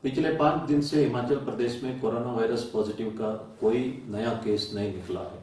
पिछले 5 दिन से हिमाचल प्रदेश में कोरोना वायरस पॉजिटिव का कोई नया केस नहीं निकला है।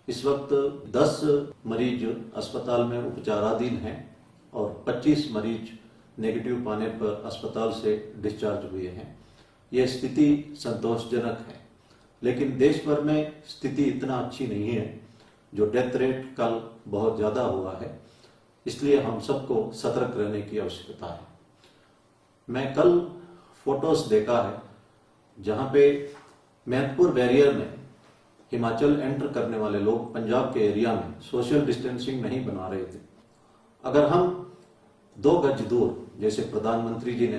इस वक्त 10 मरीज अस्पताल में उपचाराधीन हैं और 25 मरीज नेगेटिव पाने पर अस्पताल से डिस्चार्ज हुए हैं। यह स्थिति संतोषजनक है, लेकिन देश भर में स्थिति इतना अच्छी नहीं है। जो डेथ रेट कल बहुत ज़्यादा हुआ है, इसलिए हम सबको सतर्क रहने की आवश्यकता है। मैं कल फोटोज देखा है जहां पे मैहतपुर बैरियर में हिमाचल एंटर करने वाले लोग पंजाब के एरिया में सोशल डिस्टेंसिंग नहीं बना रहे थे। अगर हम 2 गज दूर, जैसे प्रधानमंत्री जी ने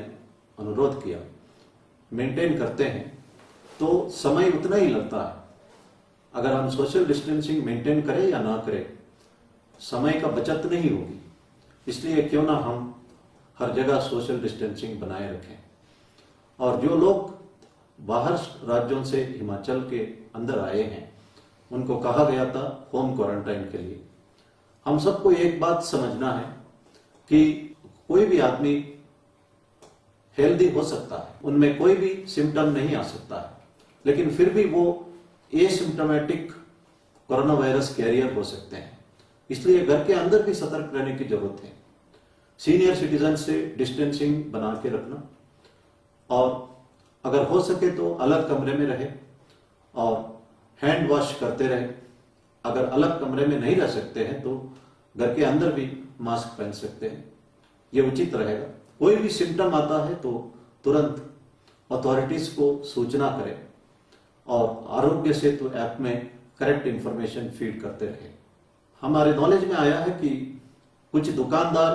अनुरोध किया, मेंटेन करते हैं तो समय उतना ही लगता है। अगर हम सोशल डिस्टेंसिंग मेंटेन करें या ना करें, समय का बचत नहीं होगी। इसलिए क्यों ना हम हर जगह सोशल डिस्टेंसिंग बनाए रखें। और जो लोग बाहर राज्यों से हिमाचल के अंदर आए हैं, उनको कहा गया था होम क्वारंटाइन के लिए। हम सबको एक बात समझना है कि कोई भी आदमी हेल्दी हो सकता है, उनमें कोई भी सिम्टम नहीं आ सकता है, लेकिन फिर भी वो एसिम्टोमेटिक कोरोना वायरस कैरियर हो सकते हैं। इसलिए घर के अंदर भी सतर्क रहने की जरूरत है। सीनियर सिटीजन से डिस्टेंसिंग बना के रखना, और अगर हो सके तो अलग कमरे में रहे और हैंड वॉश करते रहे। अगर अलग कमरे में नहीं रह सकते हैं तो घर के अंदर भी मास्क पहन सकते हैं, ये उचित रहेगा। कोई भी सिम्टम आता है तो तुरंत अथॉरिटीज को सूचना करें और आरोग्य सेतु ऐप में करेक्ट इंफॉर्मेशन फीड करते रहे। हमारे नॉलेज में आया है कि कुछ दुकानदार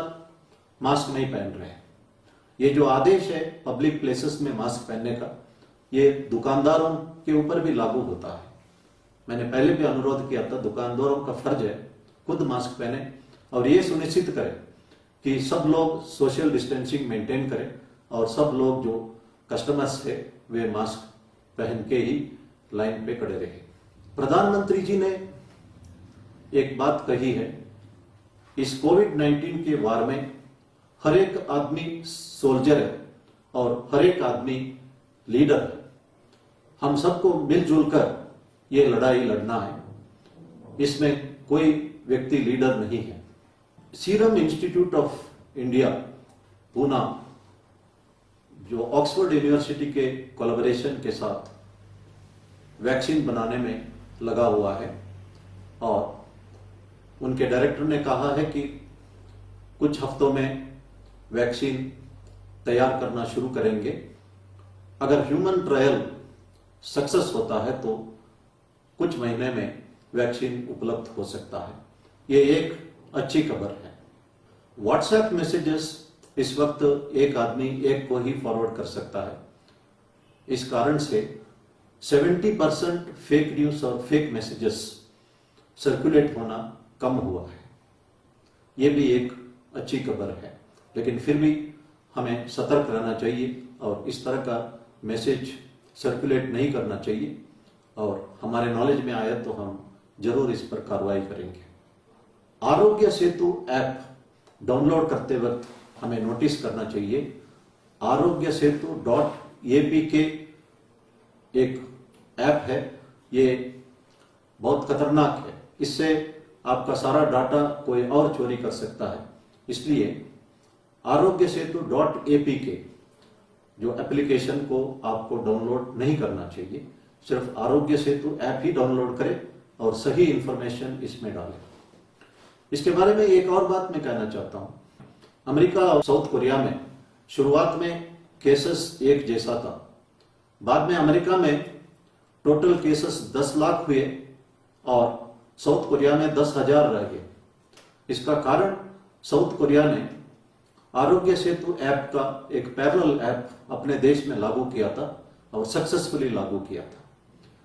मास्क नहीं पहन रहे हैं। ये जो आदेश है पब्लिक प्लेसेस में मास्क पहनने का, ये दुकानदारों के ऊपर भी लागू होता है। मैंने पहले भी अनुरोध किया था, दुकानदारों का फर्ज है खुद मास्क पहने और ये सुनिश्चित करें कि सब लोग सोशल डिस्टेंसिंग मेंटेन करें और सब लोग जो कस्टमर्स है वे मास्क पहन के ही लाइन पे खड़े रहे। प्रधानमंत्री जी ने एक बात कही है, इस कोविड-19 के वार में हर एक आदमी सोल्जर है और हर एक आदमी लीडर है। हम सबको मिलजुल कर ये लड़ाई लड़ना है। इसमें कोई व्यक्ति लीडर नहीं है। Serum institute of India Poona, जो ऑक्सफोर्ड यूनिवर्सिटी के कोलैबोरेशन के साथ वैक्सीन बनाने में लगा हुआ है, और उनके डायरेक्टर ने कहा है कि कुछ हफ्तों में वैक्सीन तैयार करना शुरू करेंगे। अगर ह्यूमन ट्रायल सक्सेस होता है तो कुछ महीने में वैक्सीन उपलब्ध हो सकता है। ये एक अच्छी खबर है। व्हाट्सएप मैसेजेस इस वक्त एक आदमी एक को ही फॉरवर्ड कर सकता है। इस कारण से 70% फेक न्यूज और फेक मैसेजेस सर्कुलेट होना कम हुआ है। ये भी एक अच्छी खबर है, लेकिन फिर भी हमें सतर्क रहना चाहिए और इस तरह का मैसेज सर्कुलेट नहीं करना चाहिए। और हमारे नॉलेज में आया तो हम जरूर इस पर कार्रवाई करेंगे। आरोग्य सेतु ऐप डाउनलोड करते वक्त हमें नोटिस करना चाहिए, आरोग्य सेतु .apk एक ऐप है, ये बहुत खतरनाक है। इससे आपका सारा डाटा कोई और चोरी कर सकता है। इसलिए आरोग्य सेतु .apk जो एप्लीकेशन को आपको डाउनलोड नहीं करना चाहिए। सिर्फ आरोग्य सेतु ऐप ही डाउनलोड करें और सही इंफॉर्मेशन इसमें डालें। इसके बारे में एक और बात मैं कहना चाहता हूं। अमेरिका और साउथ कोरिया में शुरुआत में केसेस एक जैसा था, बाद में अमेरिका में टोटल केसेस 10 लाख हुए और साउथ कोरिया में 10,000 रह गए। इसका कारण साउथ कोरिया ने आरोग्य सेतु ऐप का एक पैरेलल ऐप अपने देश में लागू किया था और सक्सेसफुली लागू किया था।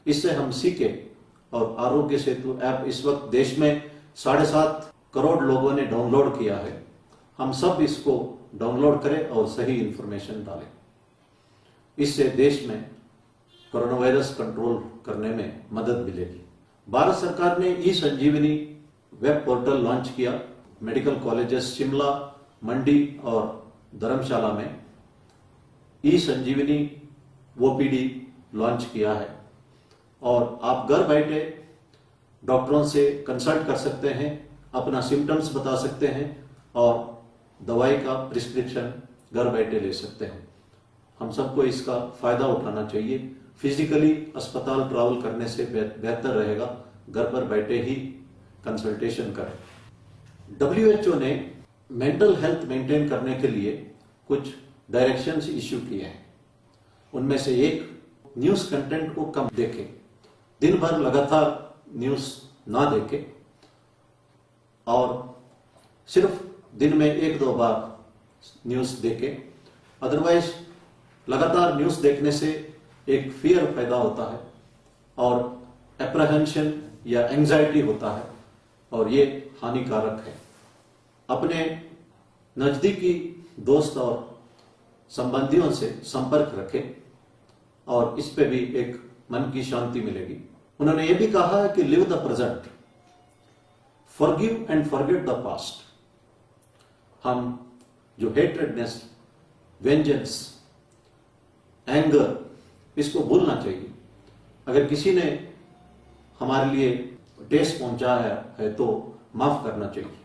इससे हम सीखे और आरोग्य सेतु ऐप इस वक्त देश में 7.5 करोड़ लोगों ने डाउनलोड किया है। हम सब इसको डाउनलोड करें और सही इंफॉर्मेशन डालें। इससे देश में कोरोना वायरस कंट्रोल करने में मदद मिलेगी। भारत सरकार ने ई संजीवनी वेब पोर्टल लॉन्च किया। मेडिकल कॉलेजेस शिमला, मंडी और धर्मशाला में ई संजीवनी ओपीडी लॉन्च किया है और आप घर बैठे डॉक्टरों से कंसल्ट कर सकते हैं, अपना सिम्टम्स बता सकते हैं और दवाई का प्रिस्क्रिप्शन घर बैठे ले सकते हैं। हम सबको इसका फायदा उठाना चाहिए। फिजिकली अस्पताल ट्रैवल करने से बेहतर रहेगा घर पर बैठे ही कंसल्टेशन करें। WHO ने मेंटल हेल्थ मेंटेन करने के लिए कुछ डायरेक्शंस इश्यू किए हैं। उनमें से एक, न्यूज कंटेंट को कम देखें, दिन भर लगातार न्यूज ना देखें और सिर्फ दिन में 1-2 बार न्यूज देखें। अदरवाइज लगातार न्यूज देखने से एक फियर पैदा होता है और एप्रहेंशन या एंजाइटी होता है और ये हानिकारक है। अपने नजदीकी दोस्त और संबंधियों से संपर्क रखें और इस पे भी एक मन की शांति मिलेगी। उन्होंने ये भी कहा है कि live the present, forgive and forget the past. हम जो हेट्रेडनेस, वेंजेंस, एंगर, इसको भूलना चाहिए। अगर किसी ने हमारे लिए ठेस पहुंचाया है तो माफ करना चाहिए।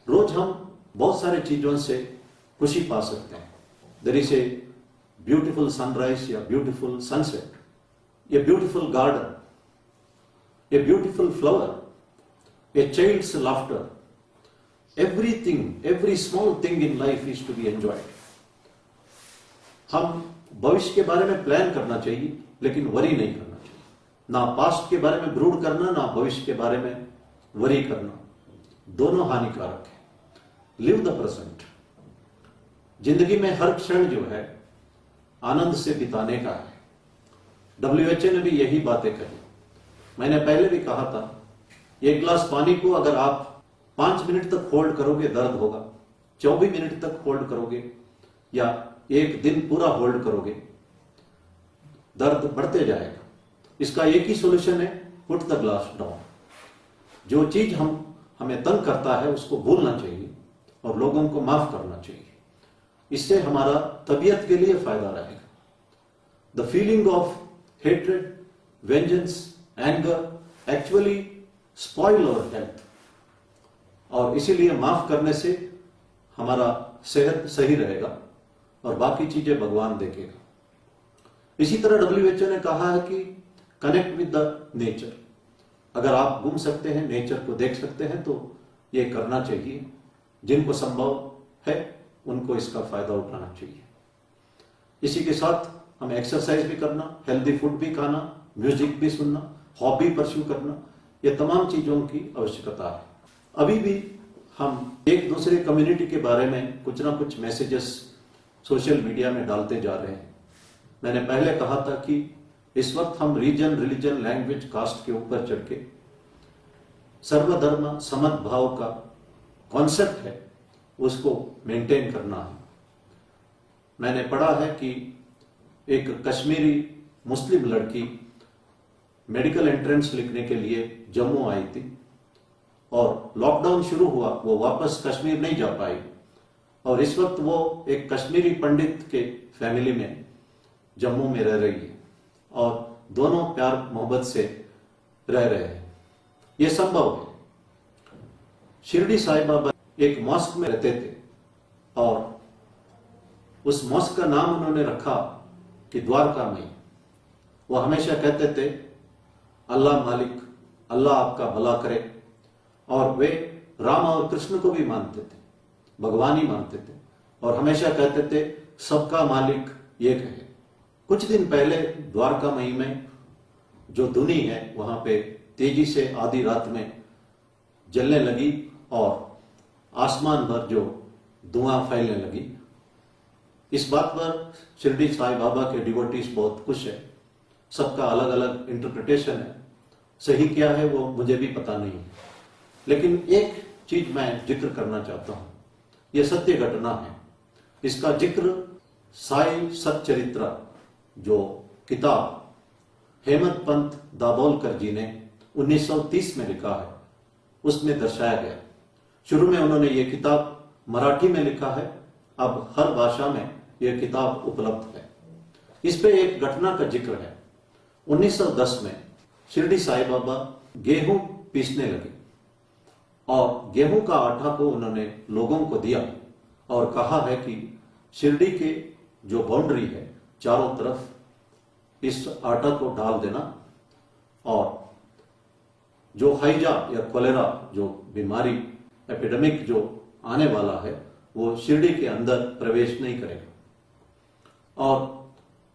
रोज हम बहुत सारे चीजों से खुशी पा सकते हैं। There is a beautiful sunrise या beautiful sunset, a beautiful garden, a beautiful flower, a child's laughter, everything, every small thing in life is to be enjoyed. हम भविष्य के बारे में प्लान करना चाहिए लेकिन वरी नहीं करना चाहिए। ना पास्ट के बारे में ब्रूड करना, ना भविष्य के बारे में वरी करना, दोनों हानिकारक है। Live the present. जिंदगी में हर क्षण जो है आनंद से बिताने का है। WHO ने भी यही बातें कही। मैंने पहले भी कहा था, एक गिलास पानी को अगर आप 5 मिनट तक होल्ड करोगे दर्द होगा, 24 मिनट तक होल्ड करोगे या एक दिन पूरा होल्ड करोगे दर्द बढ़ते जाएगा। इसका एक ही सॉल्यूशन है, पुट द ग्लास डाउन। जो चीज हमें तंग करता है उसको भूलना चाहिए और लोगों को माफ करना चाहिए। इससे हमारा तबीयत के लिए फायदा रहेगा। The feeling of hatred, vengeance, anger actually spoil our health और इसीलिए माफ करने से हमारा सेहत सही रहेगा और बाकी चीजें भगवान देखेगा। इसी तरह WHO ने कहा है कि कनेक्ट विद द नेचर। अगर आप घूम सकते हैं, नेचर को देख सकते हैं तो ये करना चाहिए। जिनको संभव है उनको इसका फायदा उठाना चाहिए। इसी के साथ हमें एक्सरसाइज भी करना, हेल्दी फूड भी खाना, म्यूजिक भी सुनना, हॉबी परस्यू करना, ये तमाम चीजों की आवश्यकता है। अभी भी हम एक दूसरे कम्युनिटी के बारे में कुछ ना कुछ मैसेजेस सोशल मीडिया में डालते जा रहे हैं। मैंने पहले कहा था कि इस वक्त हम रीजन, रिलीजन, लैंग्वेज, कास्ट के ऊपर चढ़ के सर्वधर्म समभाव का कॉन्सेप्ट है उसको मेंटेन करना है। मैंने पढ़ा है कि एक कश्मीरी मुस्लिम लड़की मेडिकल एंट्रेंस लिखने के लिए जम्मू आई थी और लॉकडाउन शुरू हुआ, वो वापस कश्मीर नहीं जा पाई और इस वक्त वो एक कश्मीरी पंडित के फैमिली में जम्मू में रह रही है और दोनों प्यार मोहब्बत से रह रहे हैं। ये संभव है। शिरडी साईं बाबा एक मॉस्क में रहते थे और उस मॉस्क का नाम उन्होंने रखा कि द्वारका में। वो हमेशा कहते थे, अल्लाह मालिक, अल्लाह आपका भला करे। और वे राम और कृष्ण को भी मानते थे, भगवान ही मानते थे और हमेशा कहते थे सबका मालिक एक है। कुछ दिन पहले द्वारका मई में जो धुनी है वहां पे तेजी से आधी रात में जलने लगी और आसमान भर जो धुआं फैलने लगी। इस बात पर शिरडी साईं बाबा के डिवोटीज बहुत खुश है। सबका अलग अलग इंटरप्रिटेशन है, सही क्या है वो मुझे भी पता नहीं है, लेकिन एक चीज मैं जिक्र करना चाहता हूं। यह सत्य घटना है। इसका जिक्र साई सच्चरित्रा जो किताब हेमंत पंत दाभोलकर जी ने 1930 में लिखा है उसमें दर्शाया गया। शुरू में उन्होंने ये किताब मराठी में लिखा है, अब हर भाषा में यह किताब उपलब्ध है। इस पे एक घटना का जिक्र है। 1910 में शिरडी साईं बाबा गेहूं पीसने लगे और गेहूं का आटा को उन्होंने लोगों को दिया और कहा है कि शिरडी के जो बाउंड्री है चारों तरफ इस आटा को डाल देना और जो हैजा या कोलेरा जो बीमारी एपिडेमिक जो आने वाला है वो शिरडी के अंदर प्रवेश नहीं करेगा। और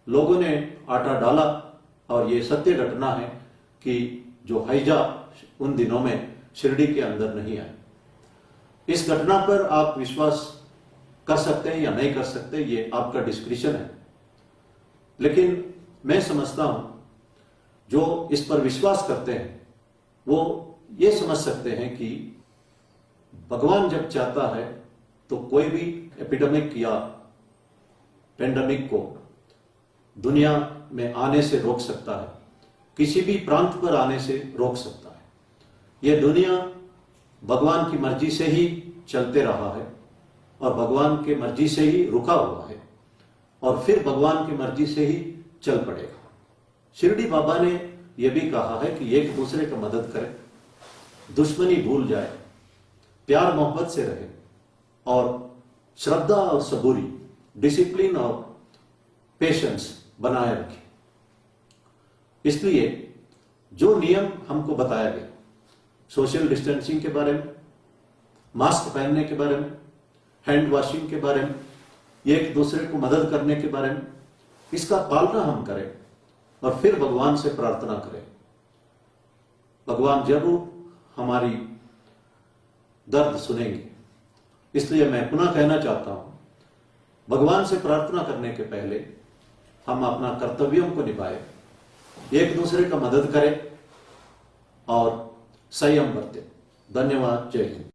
लोगों ने आटा डाला और ये सत्य घटना है कि जो हैजा उन दिनों में शिरडी के अंदर नहीं आए। इस घटना पर आप विश्वास कर सकते हैं या नहीं कर सकते, ये आपका डिस्क्रिप्शन है, लेकिन मैं समझता हूं जो इस पर विश्वास करते हैं वो ये समझ सकते हैं कि भगवान जब चाहता है तो कोई भी एपिडेमिक या पेंडेमिक को दुनिया में आने से रोक सकता है, किसी भी प्रांत पर आने से रोक सकता है। यह दुनिया भगवान की मर्जी से ही चलते रहा है और भगवान के मर्जी से ही रुका हुआ है और फिर भगवान की मर्जी से ही चल पड़ेगा। शिरडी बाबा ने यह भी कहा है कि एक दूसरे की मदद करें, दुश्मनी भूल जाए, प्यार मोहब्बत से रहे और श्रद्धा और सबूरी, डिसिप्लिन और पेशेंस बनाए रखें। इसलिए जो नियम हमको बताया गया, सोशल डिस्टेंसिंग के बारे में, मास्क पहनने के बारे में, हैंड वॉशिंग के बारे में, एक दूसरे को मदद करने के बारे में, इसका पालना हम करें और फिर भगवान से प्रार्थना करें। भगवान जरूर हमारी दर्द सुनेंगे। इसलिए मैं पुनः कहना चाहता हूं, भगवान से प्रार्थना करने के पहले हम अपना कर्तव्यों को निभाएं, एक दूसरे का मदद करें और संयम बरतें। धन्यवाद। जय हिंद।